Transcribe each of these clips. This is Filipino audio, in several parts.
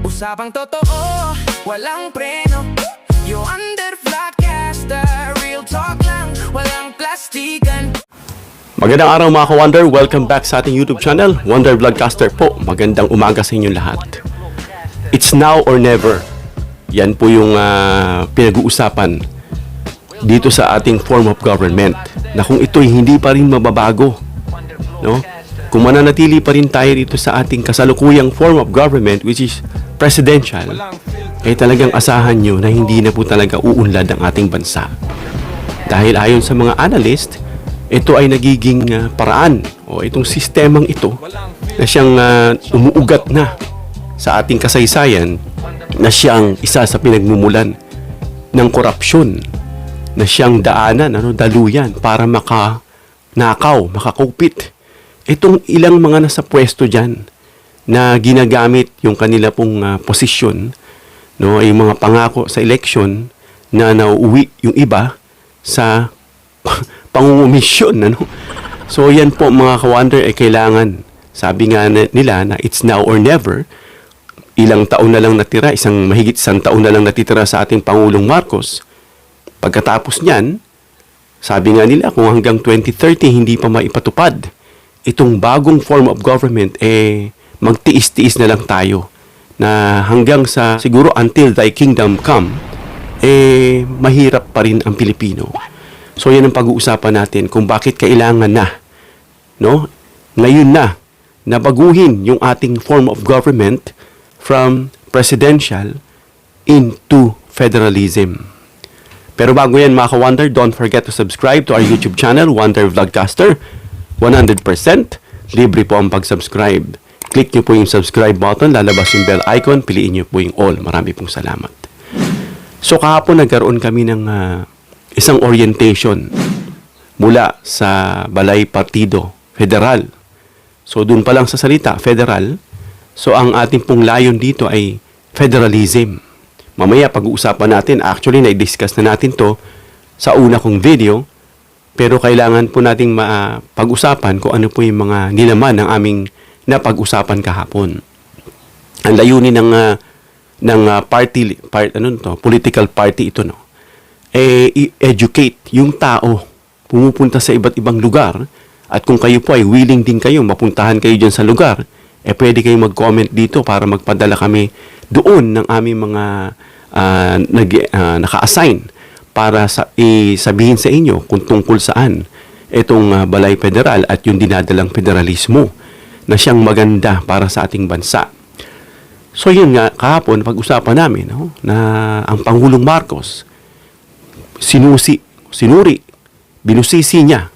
Usapang totoo, walang preno. You under vlogcaster, real talk lang, walang plastikan. Magandang araw mga ka-Wonder, welcome back sa ating YouTube channel, Wonder Vlogcaster po. Magandang umaga sa inyong lahat. It's now or never. Yan po yung pinag-uusapan dito sa ating form of government, na kung ito'y hindi pa rin mababago, no? Kung mananatili pa rin tayo dito sa ating kasalukuyang form of government, which is presidential, ay talagang asahan nyo na hindi na po talaga uunlad ang ating bansa. Dahil ayon sa mga analyst, ito ay nagiging paraan o itong sistemang ito na siyang umuugat na sa ating kasaysayan, na siyang isa sa pinagmumulan ng korupsyon, na siyang daanan, daluyan para makakupit itong ilang mga nasa pwesto dyan na ginagamit yung kanila pong posisyon, no, ay mga pangako sa election na nauuwi yung iba sa pangungumisyon, ano? So yan po mga ka-Wonder, ay kailangan, sabi nga nila na it's now or never. Ilang taon na lang natira, mahigit isang taon na lang natitira sa ating Pangulong Marcos. Pagkatapos niyan, sabi nga nila kung hanggang 2030 hindi pa maipatupad itong bagong form of government, magtiis-tiis na lang tayo, na hanggang sa siguro until thy kingdom come, mahirap pa rin ang Pilipino. So yan ang pag-uusapan natin kung bakit kailangan na, no, ngayon na baguhin yung ating form of government from presidential into federalism. Pero bago yan mga ka-Wonder, don't forget to subscribe to our YouTube channel, Wonder Vlogcaster. 100% libre po ang pag-subscribe. Click nyo po yung subscribe button, lalabas yung bell icon, piliin nyo po yung all. Marami pong salamat. So kahapon nagkaroon kami ng isang orientation mula sa Balay Partido Federal. So doon pa lang sa salita, federal. So ang ating pong layon dito ay federalism. Mamaya pag-uusapan natin, actually na-discuss na natin to sa una kong video, pero kailangan po nating pag-usapan kung ano po yung mga nilaman ng aming napag-usapan kahapon. Ang layunin ng political party ito, no, educate yung tao, pumupunta sa iba't ibang lugar, at kung kayo po ay willing din kayo, mapuntahan kayo dyan sa lugar, pwede kayong mag-comment dito para magpadala kami doon ng aming mga naka-assign para sabihin sa inyo kung tungkol saan itong Balay Federal at yung dinadalang federalismo na siyang maganda para sa ating bansa. So yun nga, kahapon pag-usapan namin, no, na ang Pangulong Marcos sinuri, binusisi niya,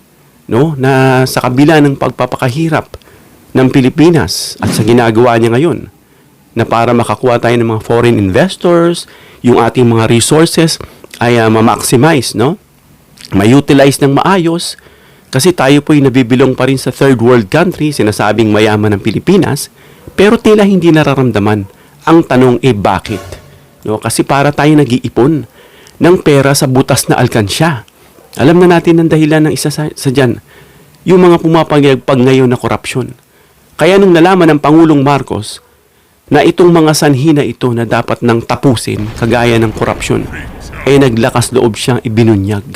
no, na sa kabila ng pagpapakahirap ng Pilipinas at sa ginagawa niya ngayon, na para makakuha tayo ng mga foreign investors, yung ating mga resources ay ma-maximize, no? Ma-utilize ng maayos, kasi tayo po ay nabibilong pa rin sa third world country, sinasabing mayaman ng Pilipinas, pero tila hindi nararamdaman. Ang tanong bakit? No? Kasi para tayo nag-iipon ng pera sa butas na alkansya. Alam na natin ang dahilan ng isa sa dyan, yung mga pumapagayagpag ngayon na korupsyon. Kaya nung nalaman ng Pangulong Marcos na itong mga sanhi na ito na dapat nang tapusin, kagaya ng korupsyon, naglakas loob siyang ibinunyag.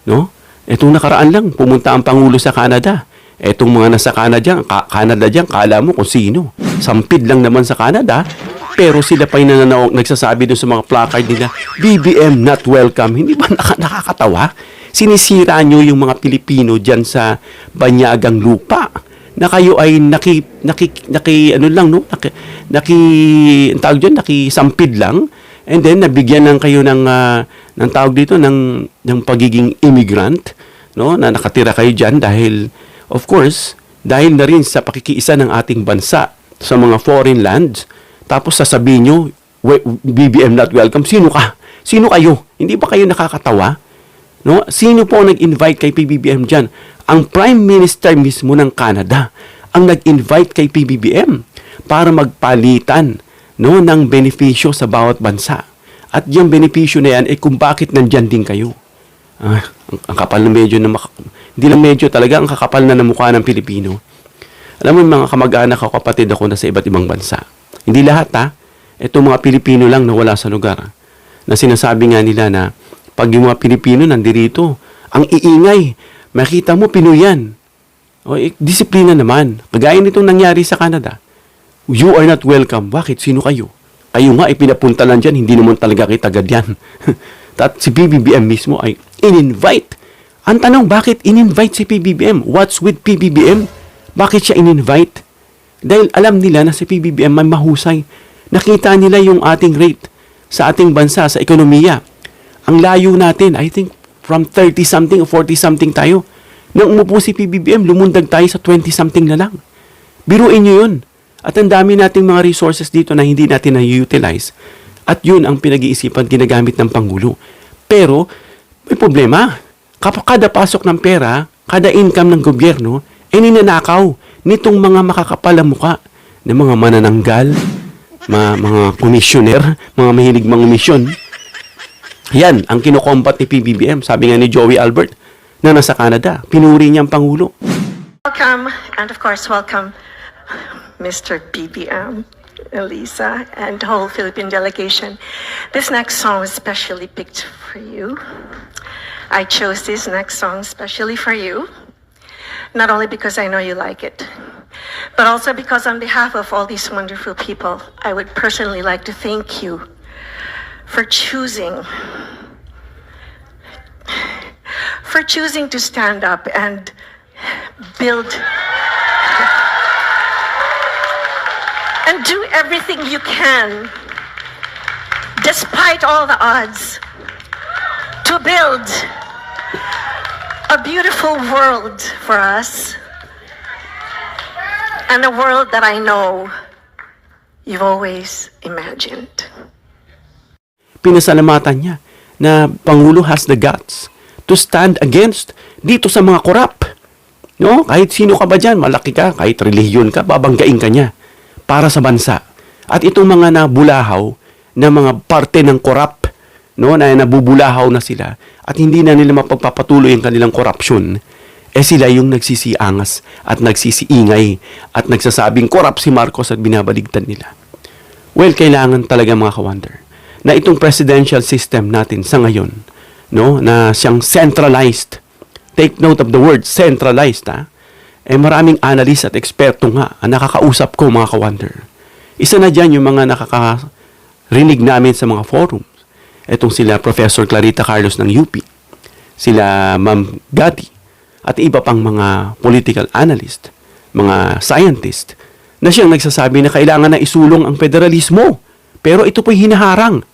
No? Itong nakaraan lang, pumunta ang Pangulo sa Canada. Itong mga nasa Canada dyan, kala mo kung sino. Sampid lang naman sa Canada, pero sila pa'y nagsasabi dun sa mga placard nila, BBM not welcome. Hindi ba nakakatawa? Sinisira nyo yung mga Pilipino dyan sa banyagang lupa, na kayo ay nakisampid lang, and then nabigyan lang kayo ng tawag dito ng pagiging immigrant, no, na nakatira kayo diyan dahil of course dahil na rin sa pakikiisa ng ating bansa sa mga foreign lands. Tapos sasabihin nyo, BBM not welcome. Sino kayo? Hindi ba kayo nakakatawa? No? Sino po ang nag-invite kay PBBM dyan? Ang Prime Minister mismo ng Canada ang nag-invite kay PBBM para magpalitan, no, ng benepisyo sa bawat bansa. At yung benepisyo na yan, kung bakit nandyan din kayo. Ang kapal na medyo, hindi lang medyo, talaga ang kakapal na mukha ng Pilipino. Alam mo, yung mga kamag-anak o kapatid ako na sa iba't ibang bansa. Hindi lahat, ha? Ito mga Pilipino lang na wala sa lugar. Na sinasabi nga nila na pag yung mga Pilipino nandirito, ang iingay, makita mo, Pinoy yan. O, disiplina naman. Kagaya nitong nangyari sa Canada. You are not welcome. Bakit? Sino kayo? Kayo nga, pinapunta lang dyan, hindi naman talaga kita agad yan. At si PBBM mismo ay in-invite. Ang tanong, bakit in-invite si PBBM? What's with PBBM? Bakit siya in-invite? Dahil alam nila na si PBBM may mahusay. Nakita nila yung ating rate sa ating bansa, sa ekonomiya. Ang layo natin, I think, from 30-something o 40-something tayo. Nang umupo si PBBM, lumundag tayo sa 20-something na lang. Biruin nyo yun. At ang dami nating mga resources dito na hindi natin na-utilize. At yun ang pinag-iisipan, ginagamit ng Pangulo. Pero, may problema. Kapag kada pasok ng pera, kada income ng gobyerno, ninanakaw nitong mga makakapal na muka ng mga manananggal, mga komisyoner, mga mahilig mga misyon. Yan, ang kinukombat ni PBBM. Sabi nga ni Joey Albert na nasa Canada, pinuri niya ang Pangulo. Welcome, and of course, welcome Mr. BBM, Elisa, and the whole Philippine delegation. This next song was specially picked for you. I chose this next song specially for you, not only because I know you like it, but also because on behalf of all these wonderful people, I would personally like to thank you for choosing to stand up and build and do everything you can, despite all the odds, to build a beautiful world for us, and a world that I know you've always imagined. Pinasalamatan niya na Pangulo has the guts to stand against dito sa mga korap. No? Kahit sino ka ba dyan, malaki ka, kahit relihiyon ka, babanggain ka niya para sa bansa. At itong mga nabulahaw na mga parte ng korap, no, na nabubulahaw na sila at hindi na nila mapagpapatuloy ang kanilang korupsyon, sila yung nagsisiangas at nagsisiingay at nagsasabing korap si Marcos at binabaligtad nila. Well, kailangan talaga mga ka-wonder na itong presidential system natin sa ngayon, no, na siyang centralized, take note of the word centralized, maraming analyst at eksperto nga ang nakakausap ko mga ka-wonder. Isa na dyan yung mga nakakarinig namin sa mga forums. Itong sila Professor Clarita Carlos ng UP, sila Ma'am Gati, at iba pang mga political analyst, mga scientist, na siyang nagsasabi na kailangan na isulong ang federalismo. Pero ito po'y hinaharang.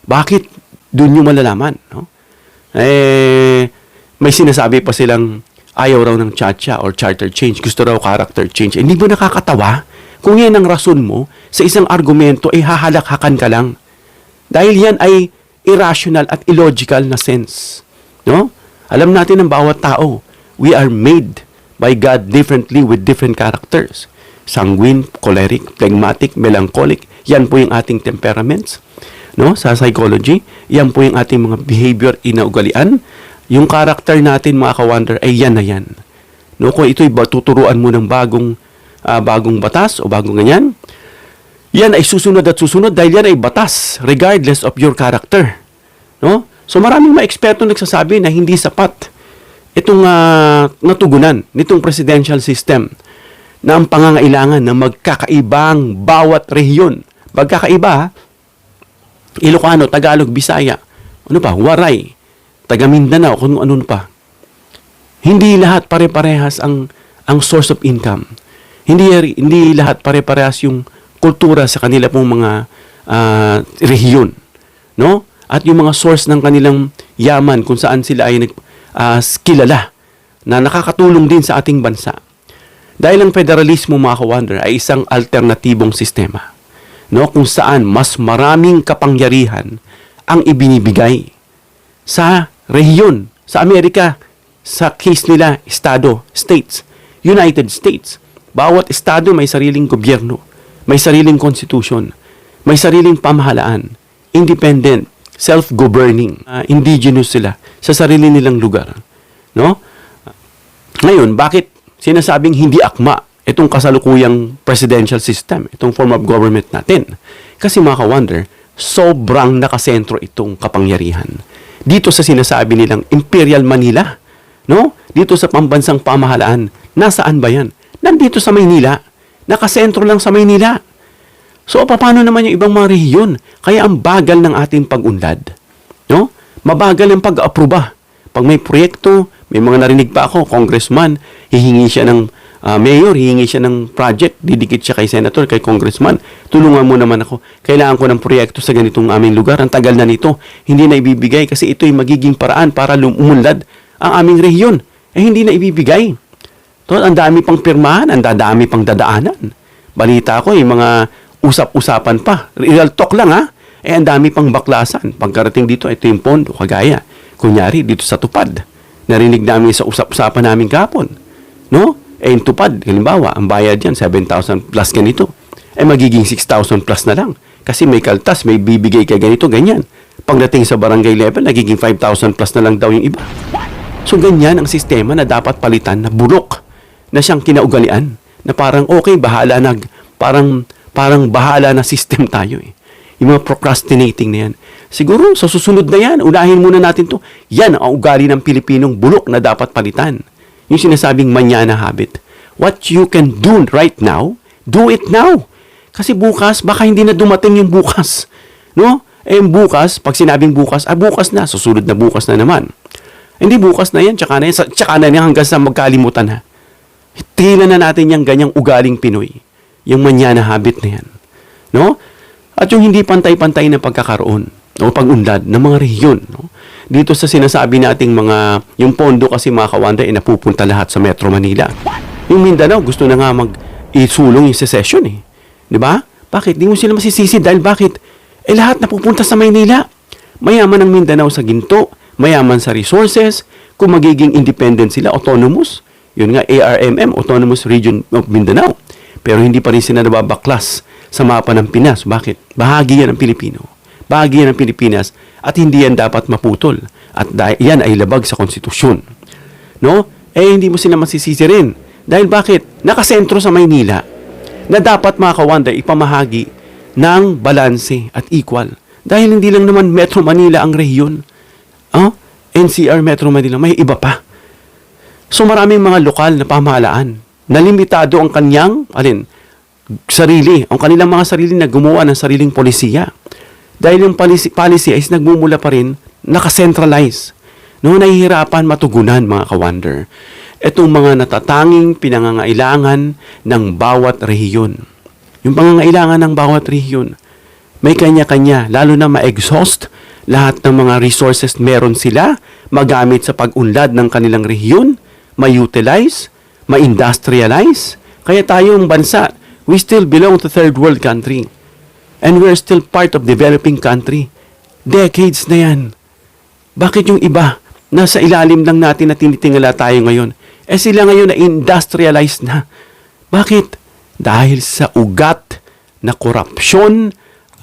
Bakit? Doon nyo malalaman. No? May sinasabi pa silang ayaw raw ng chacha or charter change. Gusto raw character change. Hindi ba nakakatawa? Kung yan ang rason mo, sa isang argumento, hahalakhakan ka lang. Dahil yan ay irrational at illogical na sense. No? Alam natin ng bawat tao, we are made by God differently with different characters. Sanguine, choleric, phlegmatic, melancholic. Yan po yung ating temperaments. No? Sa psychology, yan po yung ating mga behavior inaugalian. Yung character natin, mga ka-wonder, ay yan na yan. No? Kung ito'y tuturuan mo ng bagong batas o bagong ganyan, yan ay susunod at susunod dahil yan ay batas regardless of your character. No? So maraming mga eksperto nagsasabi na hindi sapat itong natugunan nitong presidential system na ang pangangailangan na magkakaibang bawat rehiyon. Magkakaiba, Ilocano, Tagalog, Bisaya, ano pa, Waray, taga Mindanao, kung ano pa. Hindi lahat pare-parehas ang source of income. Hindi lahat pare-parehas yung kultura sa kanila pong mga rehiyon, no? At yung mga source ng kanilang yaman kung saan sila ay kilala na nakakatulong din sa ating bansa. Dahil ang federalismo, mga ka-wonder, ay isang alternatibong sistema, no? Kung saan mas maraming kapangyarihan ang ibinibigay sa rehiyon, sa Amerika, sa case nila, estado, states, United States. Bawat estado may sariling gobyerno, may sariling konstitusyon, may sariling pamahalaan, independent, self-governing, indigenous sila sa sarili nilang lugar. No? Ngayon, bakit sinasabing hindi akma itong kasalukuyang presidential system, itong form of government natin. Kasi mga ka-wonder, sobrang nakasentro itong kapangyarihan. Dito sa sinasabi nilang Imperial Manila, no? Dito sa pambansang pamahalaan, nasaan ba yan? Nandito sa Maynila. Nakasentro lang sa Maynila. So, paano naman yung ibang mga rehiyon? Kaya ang bagal ng ating pag-unlad. No? Mabagal ang pag-aproba. Pag may proyekto, may mga narinig pa ako, congressman, hihingi siya ng mayor, hihingi siya ng project, didikit siya kay senator, kay congressman, tulungan mo naman ako. Kailangan ko ng proyekto sa ganitong aming lugar. Ang tagal na nito, hindi na ibibigay kasi ito'y magiging paraan para umunlad ang aming rehiyon. Hindi na ibibigay. So, ang dami pang pirmahan, ang dami pang dadaanan. Balita ko, yung mga usap-usapan pa. Real talk lang, ha? Ang dami pang baklasan. Pagkarating dito, ito yung pondo, kagaya. Kunyari, dito sa Tupad. Narinig namin sa usap-usapan namin kapon. No? Yung Tupad, halimbawa, ang bayad yan, 7,000 plus ganito. Magiging 6,000 plus na lang. Kasi may kaltas, may bibigay ka ganito, ganyan. Pagdating sa barangay level, nagiging 5,000 plus na lang daw yung iba. So, ganyan ang sistema na dapat palitan na bulok na siyang kinaugalian. Na parang, okay, bahala na, parang bahala na system tayo eh. Yung mga procrastinating na yan. Siguro, sa susunod na yan, unahin muna natin to. Yan ang ugali ng Pilipinong bulok na dapat palitan. Yung sinasabing manyana habit. What you can do right now, do it now. Kasi bukas, baka hindi na dumating yung bukas. No? Bukas, pag sinabing bukas, bukas na. Susunod na bukas na naman. Hindi bukas na yan, tsaka na yan hanggang sa magkalimutan ha. Tigilan na natin yung ganyang ugaling Pinoy. Yung manyana habit na yan. No? At yung hindi pantay-pantay na pagkakaroon o pag-unlad ng mga rehiyon. No? Dito sa sinasabi nating yung pondo kasi mga kawanda, napupunta lahat sa Metro Manila. Yung Mindanao, gusto na nga mag-isulong yung secession eh. Di ba? Bakit? Di mo sila masisisi dahil bakit? Lahat napupunta sa Maynila. Mayaman ang Mindanao sa ginto, mayaman sa resources, kung magiging independent sila, autonomous. Yun nga, ARMM, Autonomous Region of Mindanao. Pero hindi pa rin sila nababaklas sa mapa ng Pinas. Bakit? Bahagi yan ng Pilipino. Bahagi yan ng Pilipinas at hindi yan dapat maputol. At yan ay labag sa konstitusyon. No? Hindi mo sila masisisi rin. Dahil bakit? Nakasentro sa Maynila na dapat mga kawanda ipamahagi ng balanse at equal. Dahil hindi lang naman Metro Manila ang rehiyon. NCR Metro Manila, may iba pa. So maraming mga lokal na pamahalaan na limitado ang kanyang, ang kanilang mga sarili na gumawa ng sariling polisiya. Dahil yung policy is nagmumula pa rin, nakacentralize. No, nahihirapan matugunan mga kawander. Itong mga natatanging pinangangailangan ng bawat rehiyon. Yung pangangailangan ng bawat rehiyon, may kanya-kanya, lalo na ma-exhaust lahat ng mga resources meron sila, magamit sa pag-unlad ng kanilang rehiyon, ma-utilize, ma-industrialize. Kaya tayong bansa, we still belong to third world country. And we're still part of developing country. Decades na yan. Bakit yung iba, nasa ilalim lang natin na tinitingala tayo ngayon? Sila ngayon na industrialize na. Bakit? Dahil sa ugat na korupsyon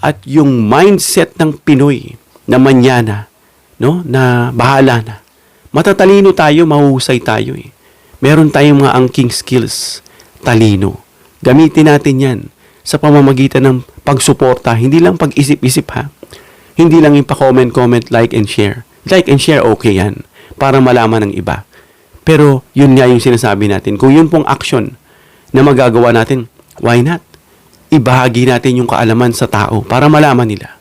at yung mindset ng Pinoy na manyana, no? Na bahala na. Matatalino tayo, mahuhusay tayo eh. Meron tayong mga angking skills, talino. Gamitin natin yan sa pamamagitan ng pagsuporta, hindi lang pag-isip-isip ha. Hindi lang yung pa-comment, like and share. Like and share, okay yan. Para malaman ng iba. Pero yun nga yung sinasabi natin. Kung yun pong action na magagawa natin, why not? Ibahagi natin yung kaalaman sa tao para malaman nila.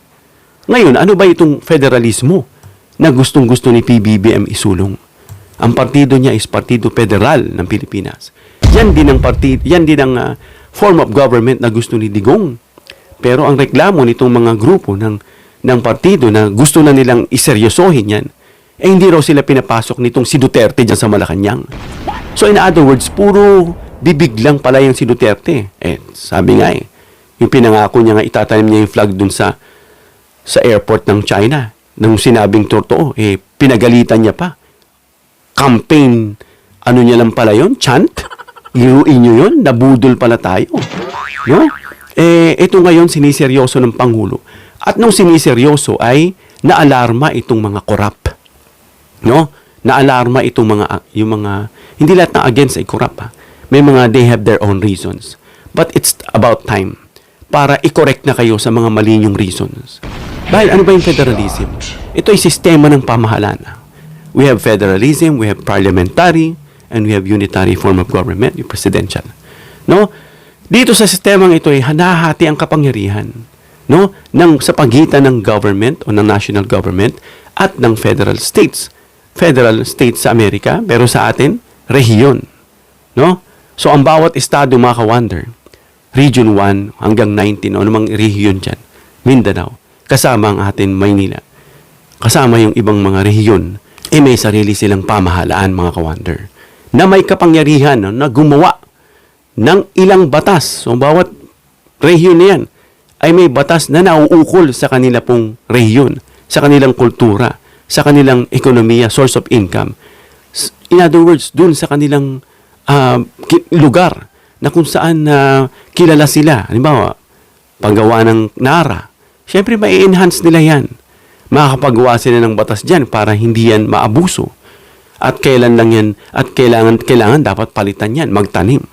Ngayon, ano ba itong federalismo na gustong-gusto ni PBBM isulong? Ang partido niya is Partido Federal ng Pilipinas. Yan din ang form of government na gusto ni Digong. Pero ang reklamo nitong mga grupo ng partido na gusto na nilang iseryosohin yan, hindi raw sila pinapasok nitong si Duterte dyan sa Malacanang. So in other words, puro bibig lang pala yung si Duterte. Sabi nga yung pinangako niya nga itatanim niya yung flag dun sa airport ng China. Nung sinabing totoo, pinagalitan niya pa. Campaign, niya lang pala yun? Chant? Iruin nyo yun? Nabudol pala tayo. No? Ito ngayon siniseryoso ng Pangulo. At nung siniseryoso ay naalarma itong mga korap. No? Naalarma itong mga, hindi lahat na against ay korap ha. May mga they have their own reasons. But it's about time para i-correct na kayo sa mga mali niyong reasons. Dahil ano ba yung federalism? Ito ay sistema ng pamahalaan. We have federalism, we have parliamentary, and we have unitary form of government, yung presidential. No? Dito sa sistemang ito ay hanahati ang kapangyarihan, no, sa pagitan ng government o ng national government at ng federal states. Federal states sa Amerika, pero sa atin, rehiyon. No? So, ang bawat estado, mga ka-wonder, Region 1 hanggang 19, o namang rehiyon dyan, Mindanao, kasama ang atin Maynila, kasama yung ibang mga rehiyon, may sarili silang pamahalaan, mga ka-wonder, na may kapangyarihan, no, na gumawa ng ilang batas. So, bawat rehiyon na yan ay may batas na nauukol sa kanila pong rehiyon, sa kanilang kultura, sa kanilang ekonomiya, source of income. In other words, dun sa kanilang lugar na kung saan kilala sila. Halimbawa, paggawa ng NARA. Siyempre, mai-enhance nila yan. Makakapagawa sila ng batas dyan para hindi yan maabuso. At kailan lang yan, at kailangan dapat palitan yan, magtanim.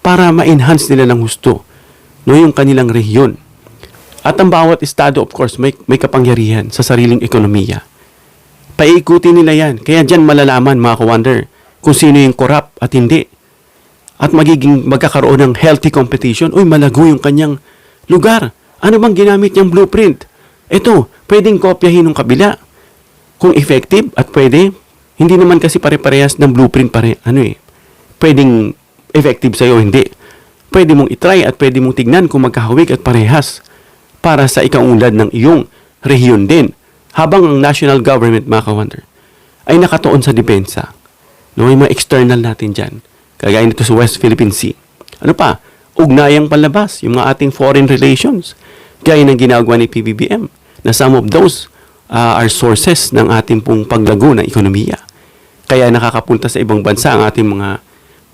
Para ma-enhance nila ng husto, no, yung kanilang rehiyon. At ang bawat estado, of course, may kapangyarihan sa sariling ekonomiya. Paikutin nila yan. Kaya dyan malalaman, mga ka-wonder, kung sino yung corrupt at hindi. At magkakaroon ng healthy competition. Uy, malago yung kanyang lugar. Ano bang ginamit niyang blueprint? Ito, pwedeng kopyahin ng kabila. Kung effective at pwede, hindi naman kasi pare-parehas ng blueprint pwedeng effective sa'yo, hindi. Pwede mong itry at pwede mong tignan kung magkahawig at parehas para sa ikaunlad ng iyong rehiyon din. Habang ang national government, mga ka-wonder, ay nakatuon sa depensa. No, yung mga external natin dyan. Kagaya nito sa West Philippine Sea. Ano pa? Ugnayang palabas, yung mga ating foreign relations. Gaya ng ginagawa ni PBBM, na some of those are sources ng ating pong paglago ng ekonomiya. Kaya nakakapunta sa ibang bansa ang ating mga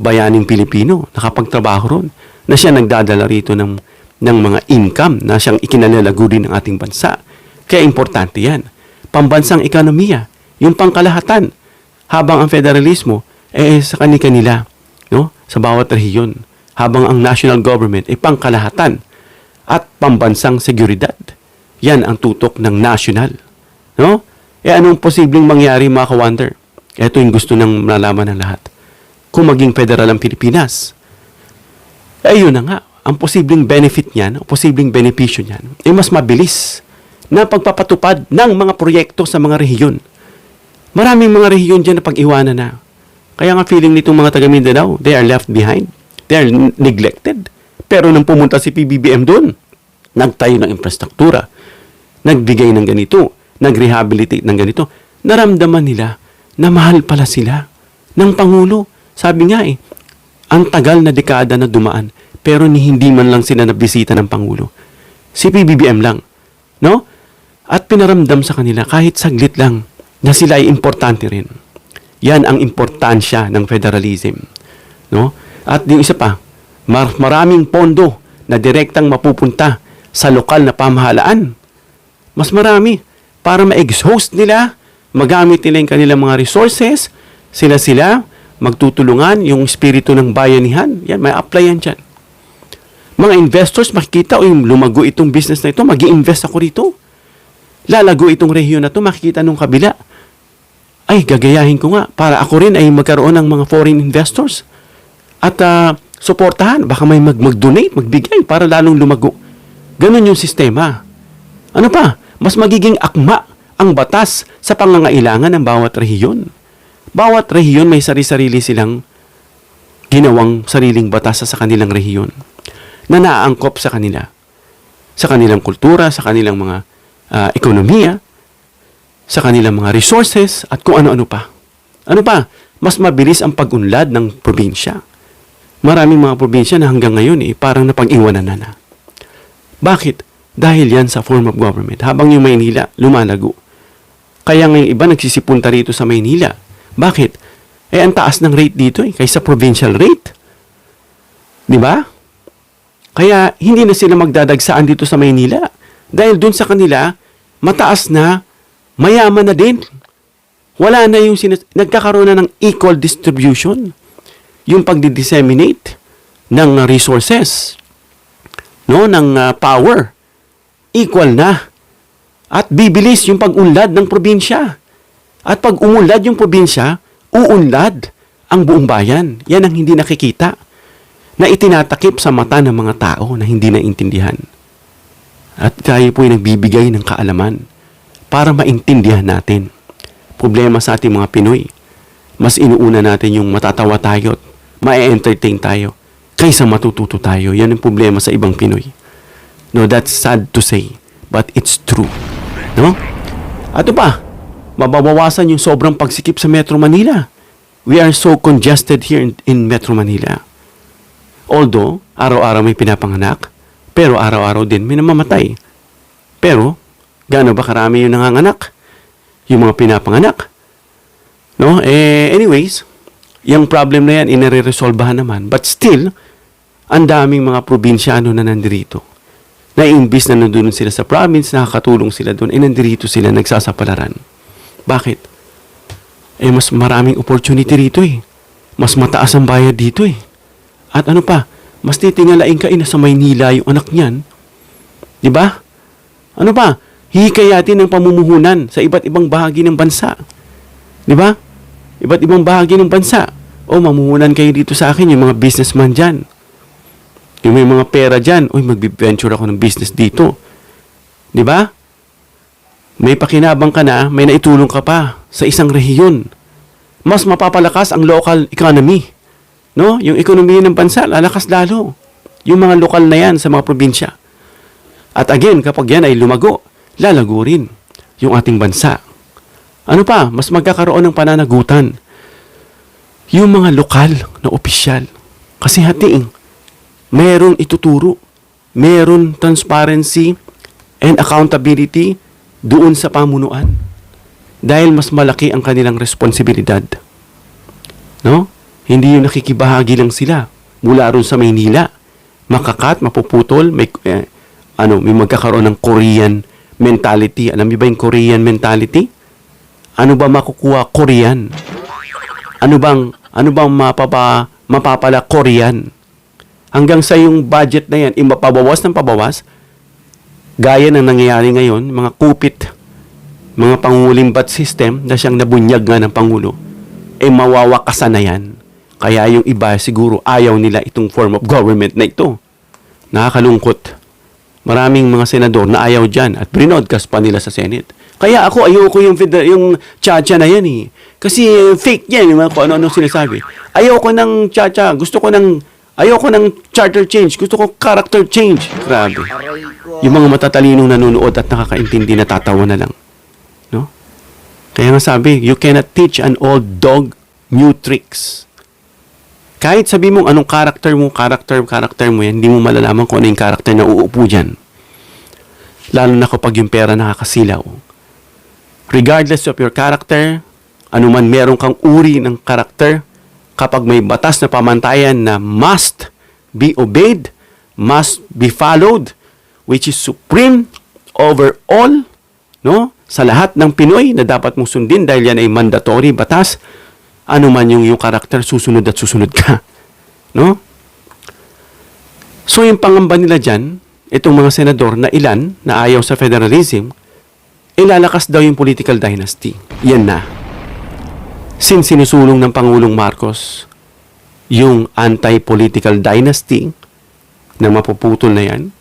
bayaning Pilipino, nakapagtrabaho ron, na siya nagdadala rito ng mga income na siyang ikinalalago din ng ating bansa. Kaya importante yan. Pambansang ekonomiya, yung pangkalahatan, habang ang federalismo sa kanila, no, sa bawat rehiyon, habang ang national government ay pangkalahatan at pambansang seguridad. Yan ang tutok ng national. No? Anong posibleng mangyari, mga ka-wonder? Ito yung gusto ng nalaman ng lahat. Kung maging federal ang Pilipinas, yun na nga. Ang posibleng benefit niyan, ang posibleng benepisyo niyan, ay mas mabilis na pagpapatupad ng mga proyekto sa mga rehiyon. Maraming mga rehiyon dyan na pag-iwanan na. Kaya nga feeling nitong mga taga Mindanao, they are left behind. They are neglected. Pero nang pumunta si PBBM doon, nagtayo ng infrastruktura, nagbigay ng ganito, nag-rehabilitate ng ganito, naramdaman nila na mahal pala sila ng Pangulo. Sabi nga ang tagal na dekada na dumaan, pero hindi man lang sila nabisita ng Pangulo. Si PBBM lang. No? At pinaramdam sa kanila kahit saglit lang na sila ay importante rin. Yan ang importansya ng federalism. No? At yung isa pa, maraming pondo na direktang mapupunta sa lokal na pamahalaan. Mas marami para ma-exhaust nila, magamit nila yung kanilang mga resources, sila magtutulungan yung espiritu ng bayanihan. Yan, may apply yan dyan. Mga investors, makikita, lumago itong business na ito, mag-i-invest ako rito. Lalago itong rehiyon na ito, makikita nung kabila. Ay, gagayahin ko nga para ako rin ay magkaroon ng mga foreign investors. At suportahan, baka may mag-donate, magbigay para lalong lumago. Ganun yung sistema. Ano pa? Mas magiging akma ang batas sa pangangailangan ng bawat rehiyon. Bawat rehiyon may sarili-sarili silang ginawang sariling batas sa kanilang rehiyon na naaangkop sa kanila. Sa kanilang kultura, sa kanilang mga ekonomiya, sa kanilang mga resources, at kung ano-ano pa. Ano pa? Mas mabilis ang pag-unlad ng probinsya. Maraming mga probinsya na hanggang ngayon parang napag-iwanan na. Bakit? Dahil yan sa form of government. Habang yung Maynila lumalago. Kaya ngayon iba nagsisipunta rito sa Maynila. Bakit? Ang taas ng rate dito kaysa provincial rate. Di ba? Kaya hindi na sila magdadagsaan dito sa Maynila. Dahil dun sa kanila, mataas na, mayaman na din. Wala na yung nagkakaroon na ng equal distribution. yung pagdi-disseminate ng resources, no, ng power, equal na. At bibilis yung pag-unlad ng probinsya. At pag umunlad yung probinsya, uunlad ang buong bayan. Yan ang hindi nakikita, na itinatakip sa mata ng mga tao na hindi naintindihan. At tayo po ay nagbibigay ng kaalaman para maintindihan natin. Problema sa ating mga Pinoy, mas inuuna natin yung matatawa tayo at ma-entertain tayo kaysa matututo tayo. Yan ang problema sa ibang Pinoy. No, that's sad to say, but it's true. No? At pa, mababawasan yung sobrang pagsikip sa Metro Manila. We are so congested here in Metro Manila. Although, araw-araw may pinapanganak, pero araw-araw din may namamatay. Pero, gaano ba karami yung nanganganak? Yung mga pinapanganak? No? Anyways, yung problem na yan, inare-resolbahan naman. But still, ang daming mga probinsyano na nandirito. Na imbis na nandun sila sa province, nakakatulong sila doon, nandirito sila, nagsasapalaran. Bakit? Mas maraming opportunity rito eh. Mas mataas ang bayad dito eh. At ano pa, mas titingalain ka na sa Maynila yung anak niyan. Di ba? Ano pa? Hihikayatin ng pamumuhunan sa iba't ibang bahagi ng bansa. Di ba? Iba't ibang bahagi ng bansa. O, mamuhunan kayo dito sa akin, yung mga businessman dyan. Yung may mga pera dyan, mag-venture ako ng business dito. Di ba? May pakinabang ka na, may naitulong ka pa sa isang rehiyon. Mas mapapalakas ang local economy. No? Yung ekonomiya ng bansa, lalakas lalo. Yung mga lokal na yan sa mga probinsya. At again, kapag yan ay lumago, lalago rin yung ating bansa. Ano pa? Mas magkakaroon ng pananagutan. Yung mga lokal na opisyal. Kasi hating, meron ituturo. Meron transparency and accountability doon sa pamunuan. Dahil mas malaki ang kanilang responsibilidad. No? Hindi yung nakikibahagi lang sila. Mula ron sa Maynila. Makakat, mapuputol, may magkakaroon ng Korean mentality. Alam niyo ba yung Korean mentality? Ano ba makukuha Korean? Ano bang mapapala Korean? Hanggang sa yung budget na yan, mapabawas ng pabawas, gaya ng nangyayari ngayon, mga kupit, mga pangulimbat system na siyang nabunyag nga ng Pangulo, mawawakasan na yan. Kaya yung iba siguro ayaw nila itong form of government na ito. Nakakalungkot. Maraming mga senador na ayaw dyan at brinodcast pa nila sa Senate. Kaya ako ayoko yung chacha na yan eh. Kasi fake yan, yung mga kung ano-ano sinasabi. Ayoko ng chacha, ayoko ng charter change, gusto ko character change. Grabe. Yung mga matatalinong nanonood at nakakaintindi na tatawa na lang. No? Kaya nga sabi, you cannot teach an old dog new tricks. Kahit sabi mong anong character mo yan, hindi mo malalaman kung ano yung character na uupo dyan. Lalo na kapag yung pera nakakasilaw. Regardless of your character, anuman meron kang uri ng character, kapag may batas na pamantayan na must be obeyed, must be followed, which is supreme over all, no? Sa lahat ng Pinoy na dapat mong sundin dahil yan ay mandatory batas, ano man yung karakter, susunod at susunod ka. No? So, yung pangamba nila dyan, itong mga senador na ilan na ayaw sa federalism, ilalakas daw yung political dynasty. Yan na. Since sinusulong ng Pangulong Marcos yung anti-political dynasty na mapuputol na yan,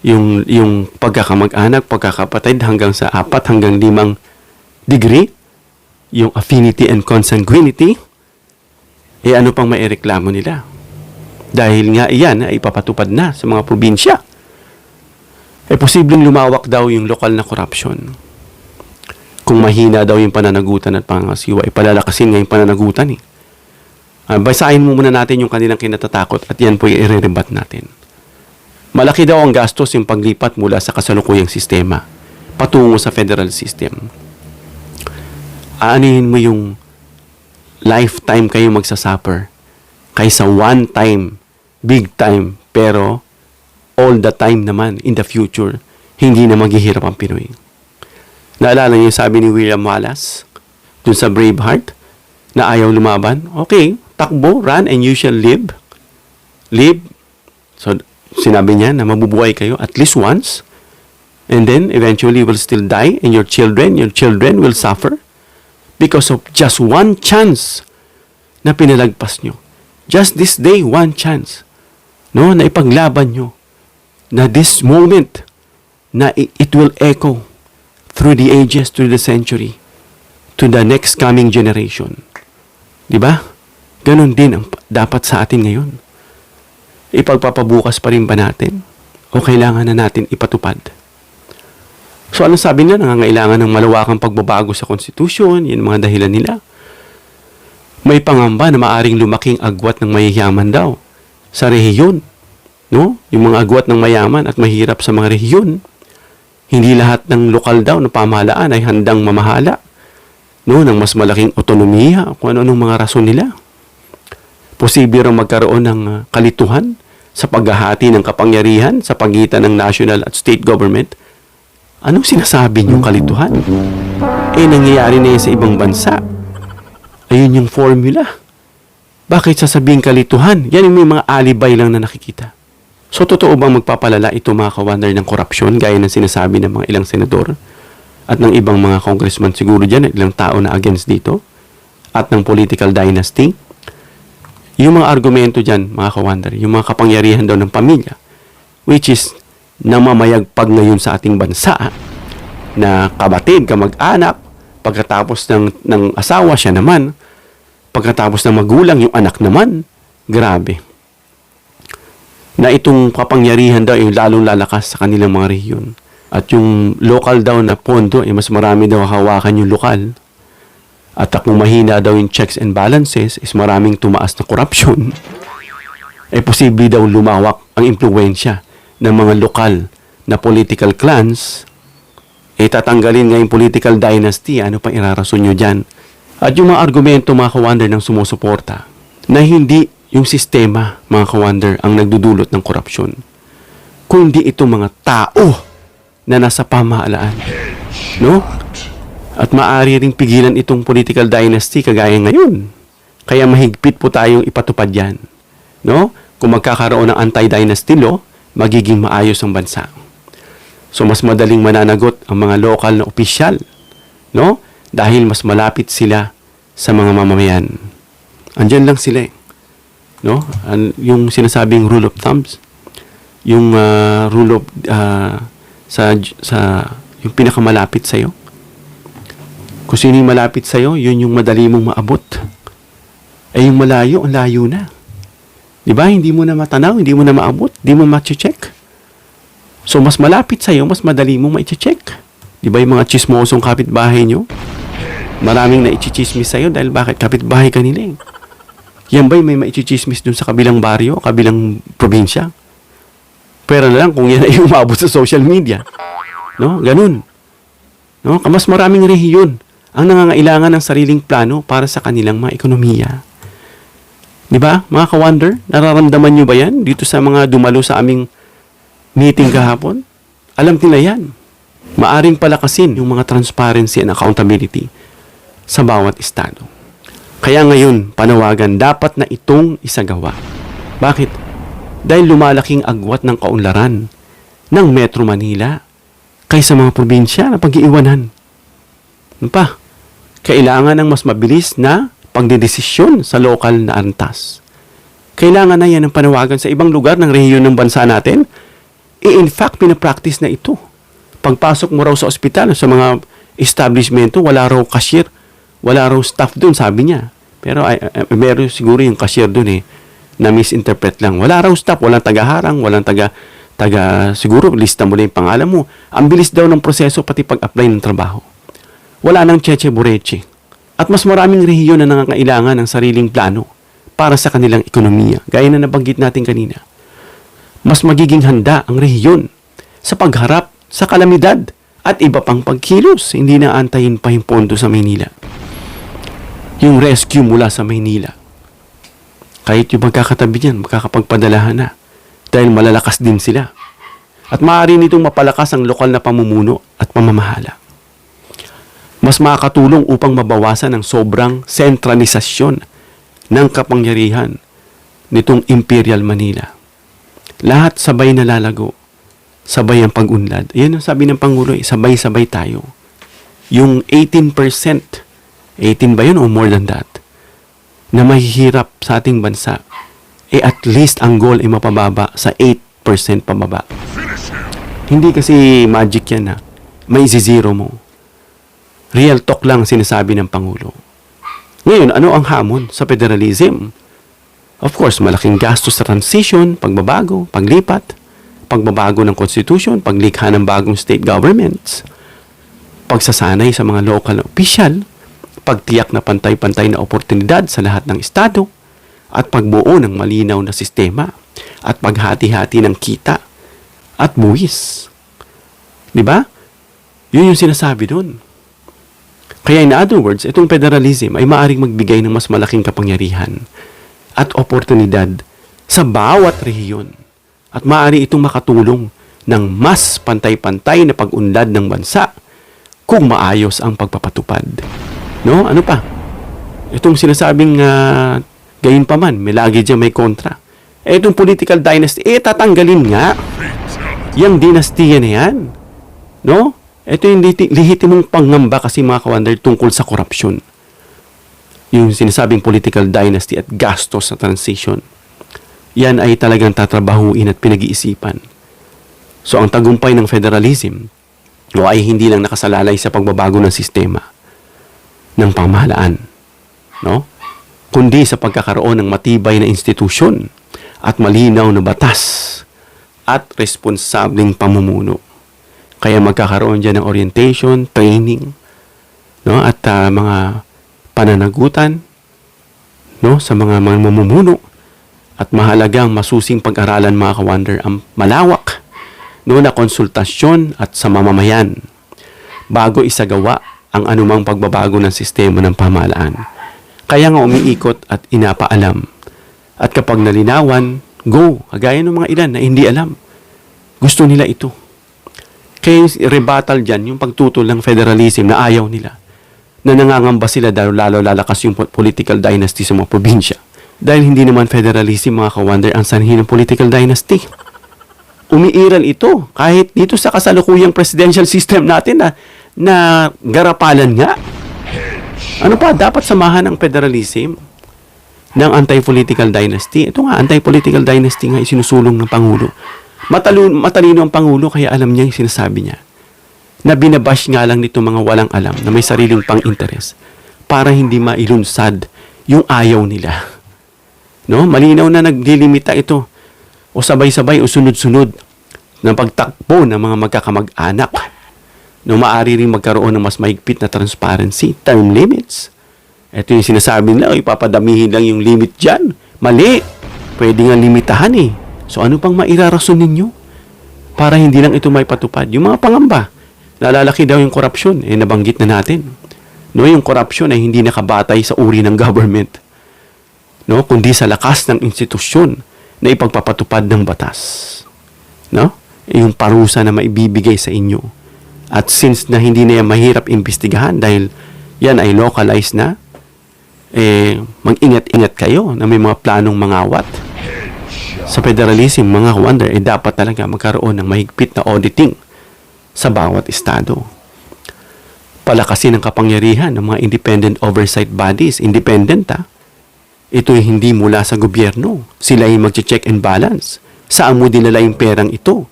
yung pagkakamag-anak, pagkakapatid hanggang sa 4 hanggang 5 degree, yung affinity and consanguinity, ano pang maireklamo nila? Dahil nga iyan ay ipapatupad na sa mga probinsya. Posibleng lumawak daw yung lokal na corruption. Kung mahina daw yung pananagutan at pangasiwa, ipalalakasin nga yung pananagutan eh. Basahin mo muna natin yung kanilang kinatatakot at yan po yung i-rebat natin. Malaki daw ang gastos yung paglipat mula sa kasalukuyang sistema patungo sa federal system. Aanihin mo yung lifetime kayo magsasuffer kaysa one time, big time, pero all the time naman in the future, hindi na maghihirap ang Pinoy. Naalala niyo yung sabi ni William Wallace dun sa Braveheart na ayaw lumaban? Okay, takbo, run, and you shall live. Live. So, sinabi niya na mabubuhay kayo at least once. And then, eventually, you will still die. And your children will suffer. Because of just one chance na pinalagpas nyo. Just this day, one chance. No, na ipaglaban nyo. Na this moment, na it will echo through the ages, through the century, to the next coming generation. Diba? Ganon din ang dapat sa atin ngayon. Ipagpapabukas pa rin ba natin? O kailangan na natin ipatupad? So ano sabi nila? Nangangailangan ng malawakang pagbabago sa konstitusyon. Yan mga dahilan nila. May pangamba na maaring lumaking agwat ng mayayaman daw sa rehiyon. No? Yung mga agwat ng mayaman at mahirap sa mga rehiyon. Hindi lahat ng lokal daw na pamahalaan ay handang mamahala. No? Ng mas malaking otonomiya. Kung ano-anong mga rason nila. Posible rin magkaroon ng kalituhan sa paghahati ng kapangyarihan sa pagitan ng national at state government. Anong sinasabi niyong kalituhan? Nangyayari na yan sa ibang bansa. Ayun yung formula. Bakit sasabing kalituhan? Yan yung may mga alibay lang na nakikita. So, totoo bang magpapalala ito mga ka-wonder ng korupsyon gaya ng sinasabi ng mga ilang senador at ng ibang mga congressman siguro dyan at ilang tao na against dito at ng political dynasty? Yung mga argumento dyan, mga ka-wonder, yung mga kapangyarihan daw ng pamilya, which is namamayagpag ngayon sa ating bansa na kabatid, kamag-anak, pagkatapos ng asawa siya naman, pagkatapos ng magulang yung anak naman, grabe. Na itong kapangyarihan daw yung lalong lalakas sa kanilang mga rehiyon. At yung local daw na pondo, mas marami daw hawakan yung lokal. At kung mahina daw yung checks and balances, is maraming tumaas na korupsyon. Posible daw lumawak ang impluwensya ng mga lokal na political clans, tatanggalin nga yung political dynasty, ano pa irarason nyo dyan? At yung mga argumento, mga ka-wonder, ng sumusuporta, na hindi yung sistema, mga ka-wonder, ang nagdudulot ng korupsyon, kundi itong mga tao na nasa pamahalaan. No? At maaari ring pigilan itong political dynasty kagaya ngayon. Kaya mahigpit po tayong ipatupad yan. No? Kung magkakaroon ng anti-dynasty law, magiging maayos ang bansa. So, mas madaling mananagot ang mga lokal na opisyal, no? Dahil mas malapit sila sa mga mamamayan. Andyan lang sila, no? Yung sinasabing rule of thumbs, yung rule of, sa yung pinakamalapit sa'yo. Kung sino yung malapit sa'yo, yun yung madali mong maabot. Yung malayo, ang layo na. Diba? Hindi mo na matanaw, hindi mo na maabot, hindi mo ma-check. So, mas malapit sa'yo, mas madali mo ma-check. Diba yung mga chismosong kapitbahay nyo? Maraming na-ichismis sa'yo dahil bakit kapitbahay ka nila. Yan ba'y may ma-ichismis dun sa kabilang baryo, kabilang probinsya? Pero na lang kung yan ay umabot sa social media. No? Ganun. No? Mas maraming rehiyon ang nangangailangan ng sariling plano para sa kanilang mga ekonomiya. Diba, mga ka-wonder? Nararamdaman nyo ba yan dito sa mga dumalo sa aming meeting kahapon? Alam nila yan. Maaring palakasin yung mga transparency and accountability sa bawat estado. Kaya ngayon, panawagan, dapat na itong isagawa. Bakit? Dahil lumalaking agwat ng kaunlaran ng Metro Manila kaysa mga probinsya na pag-iiwanan. Ano pa? Kailangan ng mas mabilis na pagdedesisyon sa lokal na antas. Kailangan na yan ng panawagan sa ibang lugar ng rehiyon ng bansa natin. In fact, pinapractice na ito. Pagpasok mo raw sa ospital, sa mga establishmento, wala raw cashier, wala raw staff doon, sabi niya. Pero meron siguro yung cashier doon na misinterpret lang. Wala raw staff, walang tagaharang, walang siguro lista mo na yung pangalan mo. Ang bilis daw ng proseso pati pag-apply ng trabaho. Wala nang cheche-bureche. At mas maraming rehiyon na nangangailangan ng sariling plano para sa kanilang ekonomiya. Gaya na nabanggit natin kanina. Mas magiging handa ang rehiyon sa pagharap sa kalamidad at iba pang pagkilos. Hindi na antayin pa yung pondo sa Maynila. Yung rescue mula sa Maynila. Kahit yung magkakatabi niyan, magkakapagpadalahan na. Dahil malalakas din sila. At maaari nitong mapalakas ang lokal na pamumuno at pamamahala. Mas makakatulong upang mabawasan ang sobrang sentralisasyon ng kapangyarihan nitong Imperial Manila. Lahat sabay na lalago. Sabay ang pag-unlad. Ayan ang sabi ng Pangulo, sabay-sabay tayo. Yung 18%, 18 ba yun o more than that, na mahihirap sa ating bansa, at least ang goal ay mapababa sa 8% pababa. Hindi kasi magic yan, may zero mo. Real talk lang sinasabi ng Pangulo. Ngayon, ano ang hamon sa federalism? Of course, malaking gastos sa transition, pagbabago, paglipat, pagbabago ng constitution, paglikha ng bagong state governments, pagsasanay sa mga local official, pagtiyak na pantay-pantay na oportunidad sa lahat ng estado, at pagbuo ng malinaw na sistema, at paghati-hati ng kita at buwis. Di ba? Yun yung sinasabi doon. Kaya in other words, itong federalism ay maaaring magbigay ng mas malaking kapangyarihan at oportunidad sa bawat rehiyon. At maaari itong makatulong ng mas pantay-pantay na pag-unlad ng bansa kung maayos ang pagpapatupad. No? Ano pa? Itong sinasabing gayon pa man, may lagi dyan may kontra. Itong political dynasty, tatanggalin nga. Yang dinastiya na yan. No? Ito yung lehitimong pangamba kasi mga kawander tungkol sa korupsyon. Yung sinasabing political dynasty at gastos sa transition. Yan ay talagang tatrabahuin at pinag-iisipan. So ang tagumpay ng federalism ay hindi lang nakasalalay sa pagbabago ng sistema ng pamahalaan, no? Kundi sa pagkakaroon ng matibay na institusyon at malinaw na batas at responsableng pamumuno. Kaya magkakaroon dyan ng orientation, training, no? At mga pananagutan, no? Sa mga mamumuno. At mahalagang masusing pag-aralan mga kawander ang malawak, no, na konsultasyon at sa mamamayan bago isagawa ang anumang pagbabago ng sistema ng pamahalaan. Kaya nga umiikot at inapaalam. At kapag nalinawan, go, kagaya ng mga ilan na hindi alam. Gusto nila ito. Kaya yung rebuttal dyan, yung pagtutol ng federalism na ayaw nila, na nangangamba sila dahil lalo lalakas yung political dynasty sa mga probinsya. Dahil hindi naman federalism mga kawander ang sanhi ng political dynasty. Umiiral ito kahit dito sa kasalukuyang presidential system natin na garapalan nga. Ano pa, dapat samahan ang federalism ng anti-political dynasty. Ito nga, anti-political dynasty nga isinusulong ng Pangulo. Matalino ang Pangulo kaya alam niya yung sinasabi niya. Na binabash nga lang nito mga walang alam na may sariling pang-interes para hindi mailunsad yung ayaw nila. No? Malinaw na naglilimita ito o sabay-sabay o sunod-sunod ng pagtakbo ng mga magkakamag-anak. No, maaari rin magkaroon ng mas mahigpit na transparency, term limits. Ito yung sinasabi nila, ipapadamihin lang yung limit dyan. Mali! Pwede nga limitahan eh. So ano pang mairarason ninyo? Para hindi lang ito may patupad. Yung mga pangamba, nalalaki daw yung korupsyon, nabanggit na natin. No, yung korupsyon ay hindi nakabatay sa uri ng government. No, kundi sa lakas ng institusyon na ipagpapatupad ng batas. No? Yung parusa na maibibigay sa inyo. At since na hindi na yan mahirap imbestigahan dahil yan ay localized na, mag-ingat-ingat kayo na may mga planong mangawat. Sa federalism, mga kawander, dapat talaga magkaroon ng mahigpit na auditing sa bawat estado. Palakasin ang kapangyarihan ng mga independent oversight bodies. Independent, Ito'y hindi mula sa gobyerno. Sila yung mag-check and balance. Saan mo dinala yung perang ito?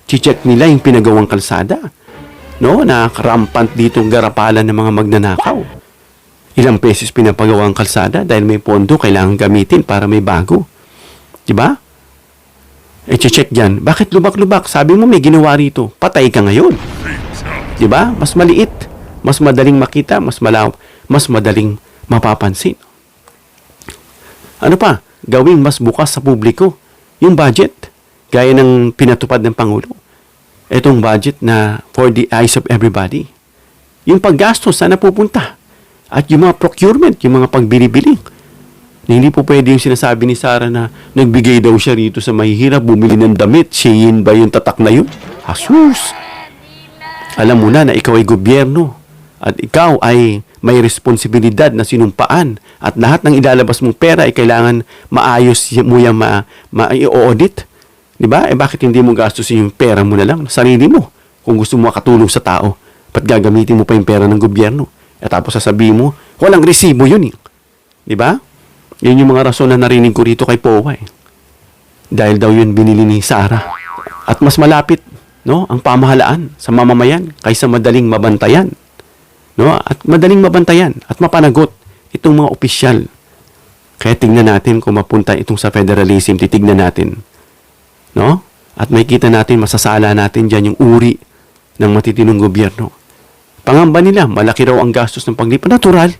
Check nila yung pinagawang kalsada. No, nakarampant dito garapalan ng mga magnanakaw. Ilang pesos pinapagawa ang kalsada dahil may pondo kailangan gamitin para may bago. Diba? Check dyan. Bakit lubak-lubak? Sabi mo may ginawa rito. Patay ka ngayon. Diba? Mas maliit. Mas madaling makita. Mas madaling mapapansin. Ano pa? Gawing mas bukas sa publiko. Yung budget. Gaya ng pinatupad ng Pangulo. Itong budget na for the eyes of everybody. Yung paggastos, saan napupunta? At yung mga procurement, yung mga pagbili-bili. Hindi po pwede yung sinasabi ni Sarah na nagbigay daw siya rito sa mahihirap, bumili ng damit. Shein ba yung tatak na yun? Asus! Alam mo na ikaw ay gobyerno at ikaw ay may responsibilidad na sinumpaan At lahat ng ilalabas mong pera ay kailangan maayos mo yan i-audit. Di ba? Bakit hindi mo gastusin yung pera mo na lang, sarili mo? Kung gusto mo makatulong sa tao, ba't gagamitin mo pa yung pera ng gobyerno? At tapos sasabihin mo, walang resibo yun eh. Di ba? Yun yung mga rason na narinig ko rito kay Powa eh. Dahil daw yun binili ni Sarah. At mas malapit, no, ang pamahalaan sa mamamayan kaysa madaling mabantayan. No? At madaling mabantayan at mapanagot itong mga opisyal. Kaya tingnan natin kung mapunta itong sa federalism, titignan natin. No? At makikita natin, masasala natin dyan yung uri ng matitinong gobyerno. Pangamba nila, malaki raw ang gastos ng paglipat. Natural.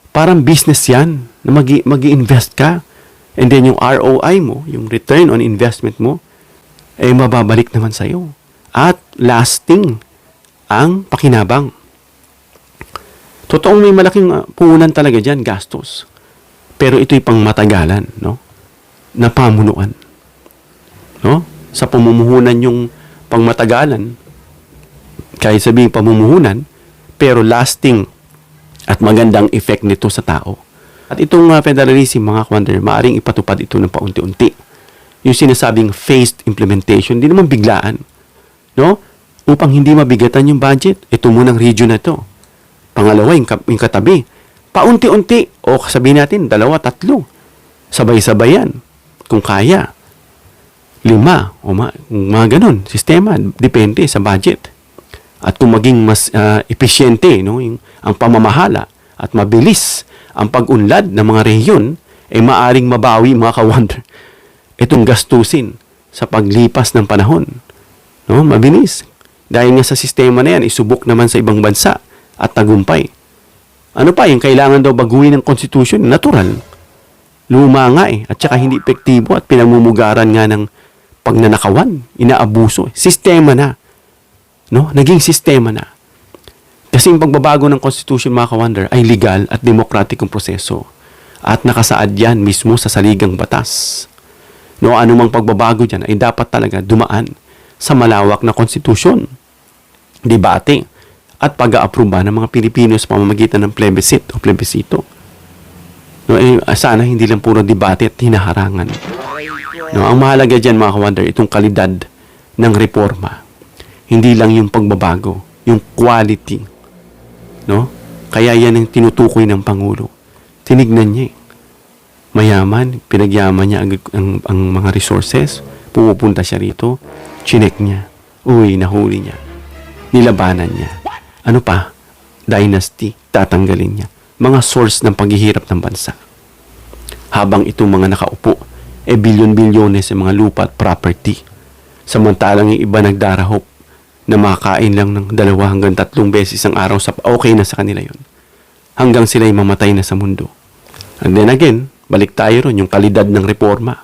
Parang business yan na mag-i-invest ka. And then yung ROI mo, yung return on investment mo, ay mababalik naman sa'yo. At lasting ang pakinabang. Totoong may malaking puhunan talaga dyan, gastos. Pero ito'y pang matagalan, no? Na pamunuan. No? Sa pamumuhunan yung pangmatagalan, kahit sabihin pamumuhunan, pero lasting at magandang effect nito sa tao. At itong federalism, mga kawander, maaaring ipatupad ito ng paunti-unti. Yung sinasabing phased implementation, hindi naman biglaan. No? Upang hindi mabigatan yung budget, ito munang region na ito. Pangalawa, yung katabi. Paunti-unti, o sabihin natin, 2, 3. Sabay-sabayan, kung kaya. 5, o mga ganun, sistema, depende sa budget. At kung maging mas epesyente, no, ang pamamahala at mabilis ang pag-unlad ng mga rehiyon, ay maaring mabawi, mga kawander, itong gastusin sa paglipas ng panahon. No, mabilis. Dahil nga sa sistema na yan, isubok naman sa ibang bansa at tagumpay. Ano pa, yung kailangan daw baguhin ng konstitusyon, natural. Luma nga eh, at saka hindi epektibo at pinamumugaran nga ng pagnanakawan, inaabuso. Sistema na. No? Naging sistema na. Kasi yung pagbabago ng konstitusyon, mga kawander, ay legal at demokratikong proseso. At nakasaad yan mismo sa saligang batas. No, anumang pagbabago dyan ay dapat talaga dumaan sa malawak na konstitusyon, debate, at pag-aaproba ng mga Pilipino sa pamamagitan ng plebiscite o plebisito. No, sana hindi lang puro debate at hinaharangan. No, ang mahalaga dyan, mga kawander, itong kalidad ng reforma. Hindi lang yung pagbabago, yung quality. No? Kaya yan ang tinutukoy ng Pangulo. Tinignan niya eh. Mayaman, pinagyaman niya ang mga resources, pumupunta siya rito, chinek niya, nahuli niya, nilabanan niya. Ano pa? Dynasty, tatanggalin niya. Mga source ng paghihirap ng bansa. Habang itong mga nakaupo, bilyon-bilyones sa mga lupa at property. Samantalang yung iba nagdarahop na makakain lang ng 2 hanggang 3 beses ang araw, okay na sa kanila yun. Hanggang sila'y mamatay na sa mundo. And then again, balik tayo ron, yung kalidad ng reforma.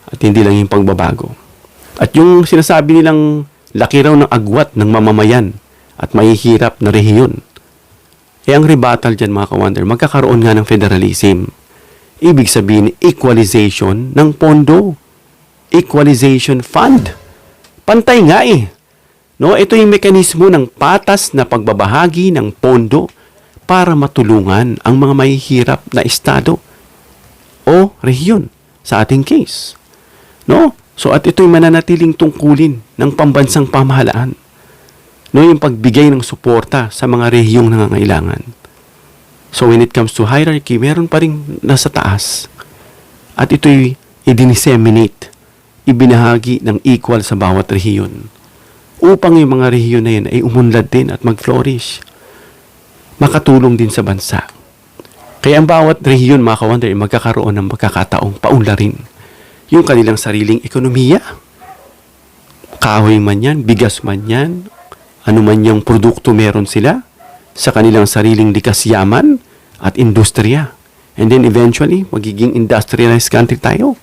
At hindi lang yung pagbabago. At yung sinasabi nilang laki raw ng agwat ng mamamayan at mahihirap na rehiyon. Ang rebuttal dyan, mga kawander, magkakaroon nga ng federalism. Ibig sabihin, equalization ng pondo. Equalization fund. Pantay nga eh. No, ito yung mekanismo ng patas na pagbabahagi ng pondo para matulungan ang mga mahihirap na estado o rehiyon sa ating case. No? So at ito'y mananatiling tungkulin ng pambansang pamahalaan. No, yung pagbigay ng suporta sa mga rehiyong nangangailangan. So when it comes to hierarchy, meron pa rin nasa taas. At ito'y i-disseminate, ibinahagi ng equal sa bawat rehiyon. Upang yung mga rehiyon na yun ay umunlad din at mag-flourish. Makatulong din sa bansa. Kaya ang bawat rehiyon, mga kawander, ay magkakaroon ng magkakataong paunlarin yung kanilang sariling ekonomiya. Kahoy man yan, bigas man yan, ano man yung produkto meron sila sa kanilang sariling likas yaman at industriya. And then eventually, magiging industrialized country tayo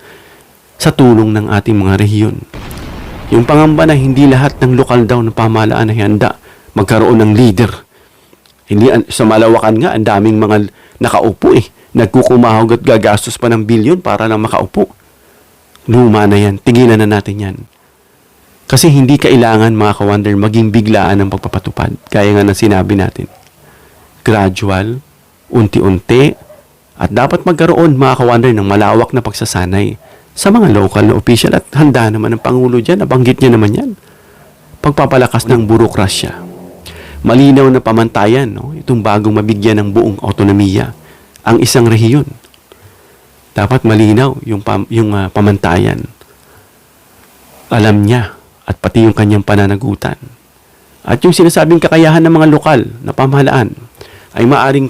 sa tulong ng ating mga rehiyon. Yung pangamba na hindi lahat ng lokal daw na pamahalaan ay handa magkaroon ng leader. Hindi, sa Malawakan nga, ang daming mga nakaupo eh. Nagkukumahog at gagastos pa ng bilyon para lang makaupo. Luma na yan. Tigilan na natin yan. Kasi hindi kailangan, mga kawander, maging biglaan ang pagpapatupad. Kaya nga na sinabi natin. Gradual, unti-unti, At dapat magkaroon, mga ka-wonder, ng malawak na pagsasanay sa mga local na official at handa naman ng Pangulo dyan. Nabanggit niya naman yan. Pagpapalakas ng burokrasya. Malinaw na pamantayan, no? Itong bagong mabigyan ng buong autonomiya ang isang rehiyon. Dapat malinaw yung pamantayan. Alam niya at pati yung kanyang pananagutan. At yung sinasabing kakayahan ng mga lokal na pamahalaan ay maaring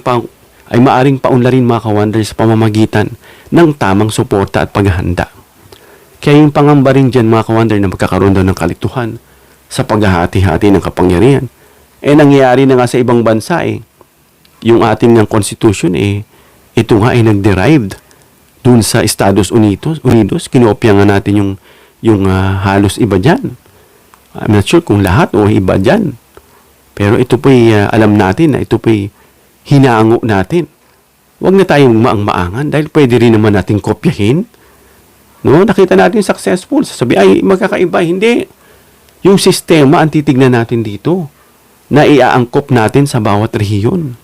paunlarin, mga ka-wonder, sa pamamagitan ng tamang suporta at paghahanda. Kaya yung pangamba rin dyan, mga ka-wonder, na magkakaroon daw ng kalituhan sa paghahati-hati ng kapangyarihan. Nangyayari na nga sa ibang bansa yung ating ng constitution ito nga ay nag-derived dun sa Estados Unidos. Kinopya nga natin yung halos iba dyan. I'm not sure kung lahat o iba dyan. Pero ito po'y alam natin na ito po'y hinango natin. Huwag na tayong maang-maangan dahil pwede rin naman natin kopyahin. No? Nakita natin successful. Sasabi, ay magkakaiba. Hindi. Yung sistema ang titignan natin dito na iaangkop natin sa bawat rehiyon.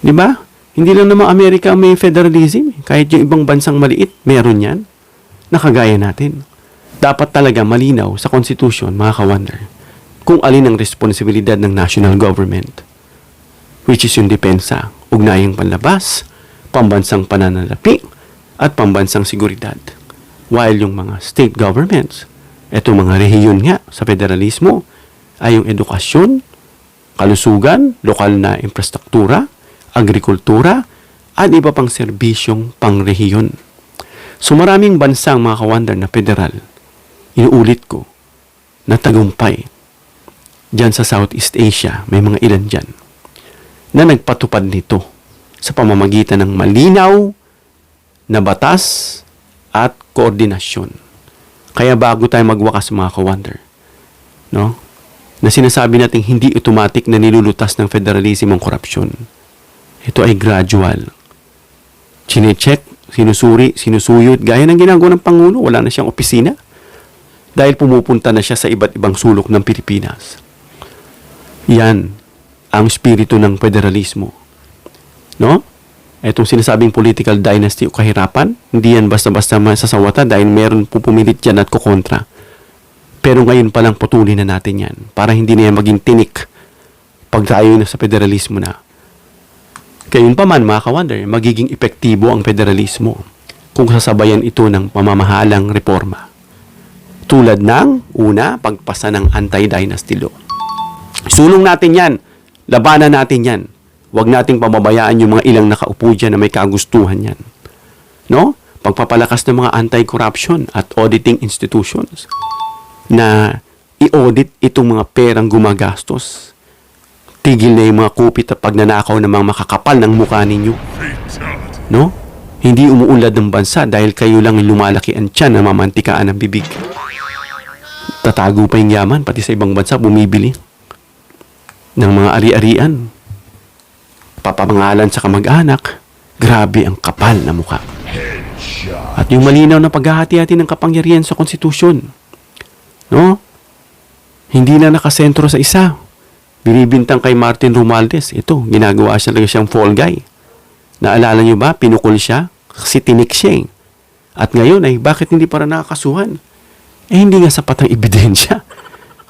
Di ba? Hindi lang naman Amerika may federalism. Kahit yung ibang bansang maliit, meron yan. Nakagaya natin. Dapat talaga malinaw sa Constitution, mga ka-wonder, kung alin ang responsibilidad ng national government, which is yung depensa, ugnayang panlabas, pambansang pananalapi, at pambansang seguridad. While yung mga state governments, eto mga rehiyon nga sa federalismo, ay yung edukasyon, kalusugan, lokal na infrastruktura, agrikultura, at iba pang serbisyong pangrehiyon. So maraming bansang, mga ka-wonder, na federal, inuulit ko, na tagumpay. Diyan sa Southeast Asia, may mga ilan dyan, na nagpatupad nito sa pamamagitan ng malinaw na batas at koordinasyon. Kaya bago tayo magwakas, mga ka-wonder, no? Na sinasabi natin hindi automatic na nilulutas ng federalism ang korupsyon. Ito ay gradual. Chinecheck, sinusuri, sinusuyod, gaya ng ginagawa ng Pangulo, wala na siyang opisina. Dahil pumupunta na siya sa iba't ibang sulok ng Pilipinas. Yan ang spirito ng federalismo. No? Itong sinasabing political dynasty o kahirapan, hindi yan basta-basta masasawata dahil meron pupumilit dyan at kukontra. Pero ngayon palang putulin na natin yan para hindi na yan maging tinik pag tayo na sa federalismo na. Kayun pa man, mga ka-wonder, magiging epektibo ang federalismo kung sasabayan ito ng pamamahalang reforma. Tulad ng, una, pagpasa ng anti-dynasty law. Sulong natin yan. Labanan natin yan. Huwag nating pababayaan yung mga ilang nakaupo dyan na may kagustuhan yan. No? Pagpapalakas ng mga anti-corruption at auditing institutions na i-audit itong mga perang gumagastos. Tigil na yung mga kupit at pagnanakaw ng mga makakapal ng mukha ninyo. No? Hindi umuunlad ng bansa dahil kayo lang lumalaki ang tiyan na mamantikaan ng bibig. Tatago pa yung yaman, pati sa ibang bansa bumibili ng mga ari-arian. Papamangalan sa kamag-anak, grabe ang kapal na mukha. At yung malinaw na paghahati-hati ng kapangyarihan sa konstitusyon. No? Hindi na nakasentro sa isa. Binibintang kay Martin Romualdez, ito, ginagawa siya lang siyang fall guy. Naalala nyo ba, pinukol siya kasi tinik siya eh. At ngayon ay bakit hindi para nakakasuhan? Hindi nga sapat ang ebidensya.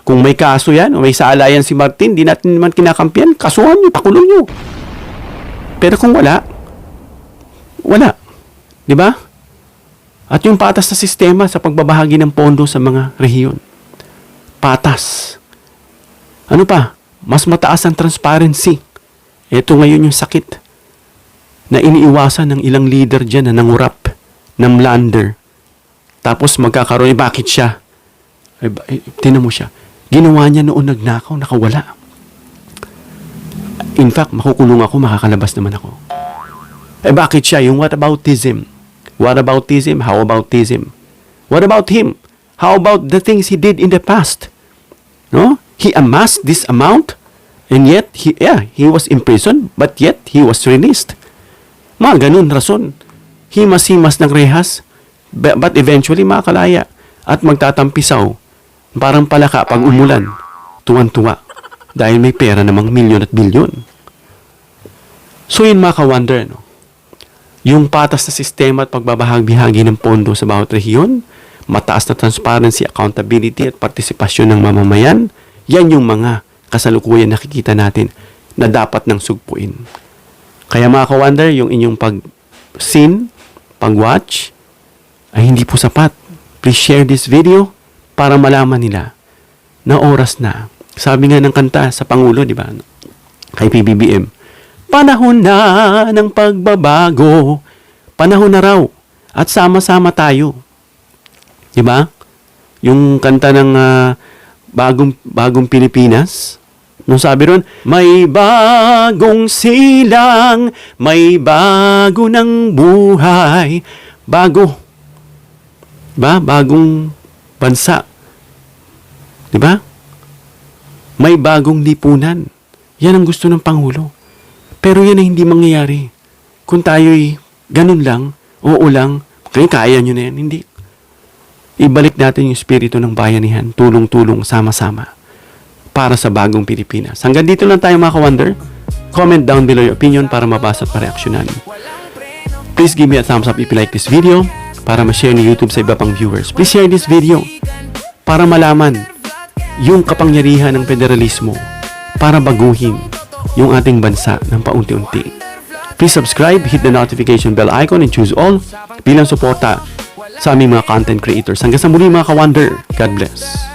Kung may kaso yan o may saalayan si Martin, di natin naman kinakampiyan, kasuhan nyo, pakulong nyo. Pero kung wala, di ba? At yung patas na sistema sa pagbabahagi ng pondo sa mga rehiyon. Patas. Ano pa? Mas mataas ang transparency. Ito ngayon yung sakit na iniiwasan ng ilang leader dyan na nangurap, na mlander. Tapos magkakaroon, bakit siya? Tinan mo siya. Ginawa niya noon nagnakaw, nakawala. In fact, makukulong ako, makakalabas naman ako. Bakit siya? Yung whataboutism. Whataboutism? How aboutism? What about him? How about the things he did in the past? No? He amassed this amount and yet, he was imprisoned but yet he was released. Mga ganun rason. Himas-himas ng rehas but eventually makakalaya at magtatampisaw. Parang palaka pag umulan. Tuwan-tuwa. Dahil may pera namang milyon at bilyon. So yun, mga ka-wonder, no? yung patas na sistema at pagbabahagi ng pondo sa bawat rehiyon, mataas na transparency, accountability at partisipasyon ng mamamayan, yan yung mga kasalukuyan nakikita natin na dapat nang sugpuin. Kaya mga ka-wonder, yung inyong pag-seen, pag-watch, ay hindi po sapat. Please share this video para malaman nila na oras na. Sabi nga ng kanta sa Pangulo, di ba? Kay PBBM, panahon na ng pagbabago. Panahon na raw. At sama-sama tayo. Di ba? Yung kanta ng bagong Pilipinas. Nung sabi ron, may bagong silang, may bago ng buhay. Bago. Diba? Bagong bansa. Diba? May bagong lipunan. Yan ang gusto ng Pangulo. Pero yan ay hindi mangyayari. Kung tayo'y ganun lang, oo lang, kaya nyo na yan. Hindi. Ibalik natin yung espiritu ng bayanihan, tulong-tulong, sama-sama, para sa bagong Pilipinas. Hanggang dito lang tayo mga ka-wonder. Comment down below your opinion para mabasa at pareaksyonan. Please give me a thumbs up if you like this video para ma-share ni YouTube sa iba pang viewers. Please share this video para malaman yung kapangyarihan ng federalismo para baguhin yung ating bansa ng paunti-unti. Please subscribe, hit the notification bell icon and choose all bilang suporta sa aming mga content creators. Hanggang sa muli mga ka-wonder. God bless.